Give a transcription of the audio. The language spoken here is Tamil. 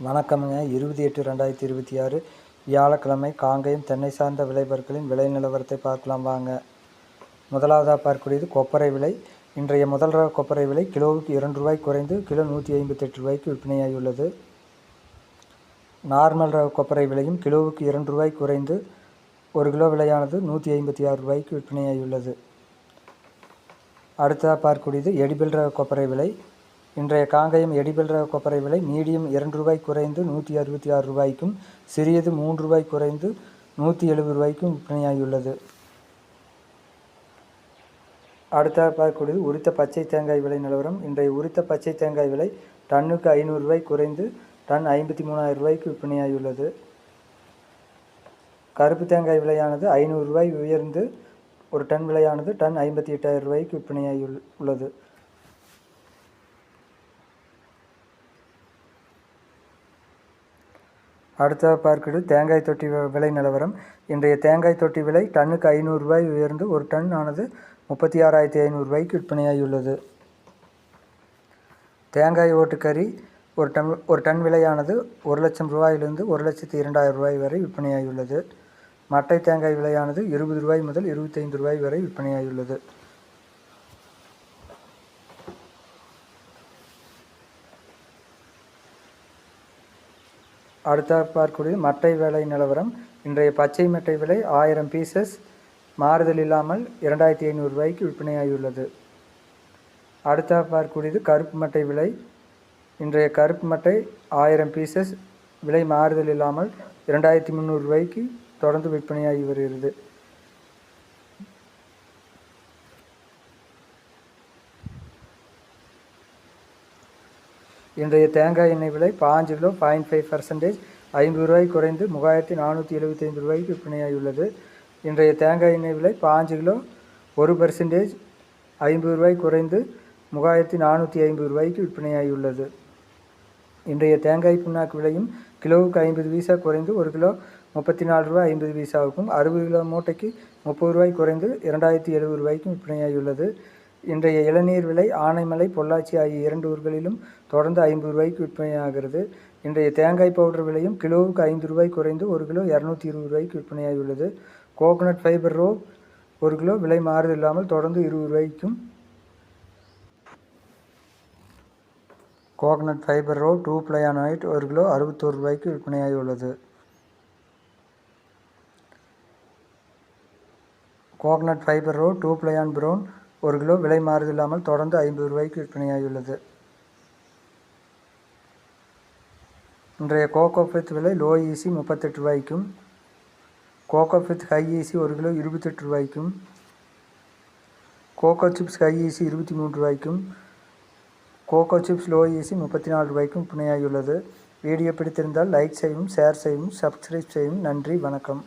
வணக்கம்ங்க. 20/8/2026 வியாழக்கிழமை காங்கேயம் தென்னை சார்ந்த விளைபொருட்களின் விலை நிலவரத்தை பார்க்கலாம் வாங்க. முதலாவதாக பார்க்கக்கூடியது கொப்பரை விலை. இன்றைய முதல் ரக கொப்பரை விலை கிலோவுக்கு ₹2 குறைந்து கிலோ ₹158 விற்பனையாகியுள்ளது. நார்மல் ரக கொப்பரை விலையும் கிலோவுக்கு ₹2 குறைந்து ஒரு கிலோ விலையானது ₹156 விற்பனையாகியுள்ளது. அடுத்ததாக பார்க்கக்கூடியது எடிபிள் ரக கொப்பரை விலை. இன்றைய காங்கேயம் எடிபிள் ரக கொப்பரை விலை மீடியம் ₹2 குறைந்து ₹166க்கும், சிறியது ₹3 குறைந்து ₹170 விற்பனையாகியுள்ளது. அடுத்ததாக பார்க்கக்கூடியது உரித்த பச்சை தேங்காய் விலை நிலவரம். இன்றைய உரித்த பச்சை தேங்காய் விலை டன்னுக்கு ₹500 குறைந்து டன் ₹53,000 விற்பனையாகியுள்ளது. கருப்பு தேங்காய் விலையானது ₹500 உயர்ந்து ஒரு டன் விலையானது டன் ₹58,000 விற்பனையாகியுள்ளது. அடுத்ததாக பார்க்கிறது தேங்காய் தொட்டி விலை நிலவரம். இன்றைய தேங்காய் தொட்டி விலை டன்னுக்கு ₹500 உயர்ந்து ஒரு டன் ஆனது ₹36,500 விற்பனையாகியுள்ளது. தேங்காய் ஓட்டுக்கறி ஒரு டன் விலையானது ₹1,00,000 ₹1,02,000 வரை விற்பனையாகியுள்ளது. மட்டை தேங்காய் விலையானது ₹20 முதல் ₹25 வரை விற்பனையாகியுள்ளது. அடுத்ததாக பார்க்கக்கூடிய மட்டை விலை நிலவரம். இன்றைய பச்சை மட்டை விலை 1000 பீசஸ் மாறுதல் இல்லாமல் ₹2,500 விற்பனையாகியுள்ளது. அடுத்ததாக பார்க்கக்கூடியது கருப்பு மட்டை விலை. இன்றைய கருப்பு மட்டை 1000 பீசஸ் விலை மாறுதல் இல்லாமல் ₹2,300 தொடர்ந்து விற்பனையாகி வருகிறது. இன்றைய தேங்காய் எண்ணெய் விலை 5 கிலோ 0.5% ₹50 குறைந்து ₹3,475 விற்பனையாகியுள்ளது. இன்றைய தேங்காய் எண்ணெய் விலை 5 கிலோ 1% ₹50 குறைந்து ₹3,450 விற்பனையாகியுள்ளது. இன்றைய தேங்காய் புண்ணாக்கு விலையும் கிலோவுக்கு 50 பைசா குறைந்து ஒரு கிலோ ₹34.50க்கும், 60 கிலோ மூட்டைக்கு ₹30 குறைந்து ₹2,070 விற்பனையாகியுள்ளது. இன்றைய இளநீர் விலை ஆனைமலை, பொள்ளாச்சி ஆகிய 2 ஊர்களிலும் தொடர்ந்து ₹50 விற்பனையாகிறது. இன்றைய தேங்காய் பவுடர் விலையும் கிலோவுக்கு ₹5 குறைந்து ஒரு கிலோ ₹220 விற்பனையாகியுள்ளது. கோகோனட் ஃபைபர் ரோ ஒரு கிலோ விலை மாறுதல் இல்லாமல் தொடர்ந்து ₹20க்கும், coconut fibre rope 2 ply on white ஒரு கிலோ ₹61 விற்பனையாகியுள்ளது. Coconut fibre rope 2 ply on brown ஒரு கிலோ விலை மாறுதல் இல்லாமல் தொடர்ந்து ₹50 விற்பனையாகியுள்ளது. இன்றைய கோகோ ஃபித் விலை லோ ஈசி ₹38க்கும், கோகோ ஃபித் ஹை ஈசி ஒரு கிலோ ₹28க்கும், கோகோ சிப்ஸ் ஹை ஈசி ₹23க்கும், கோகோ சிப்ஸ் லோ ஈசி ₹34 விற்பனையாகியுள்ளது. வீடியோ பிடித்திருந்தால் லைக் செய்யவும், ஷேர் செய்யவும், சப்ஸ்கிரைப் செய்யவும். நன்றி, வணக்கம்.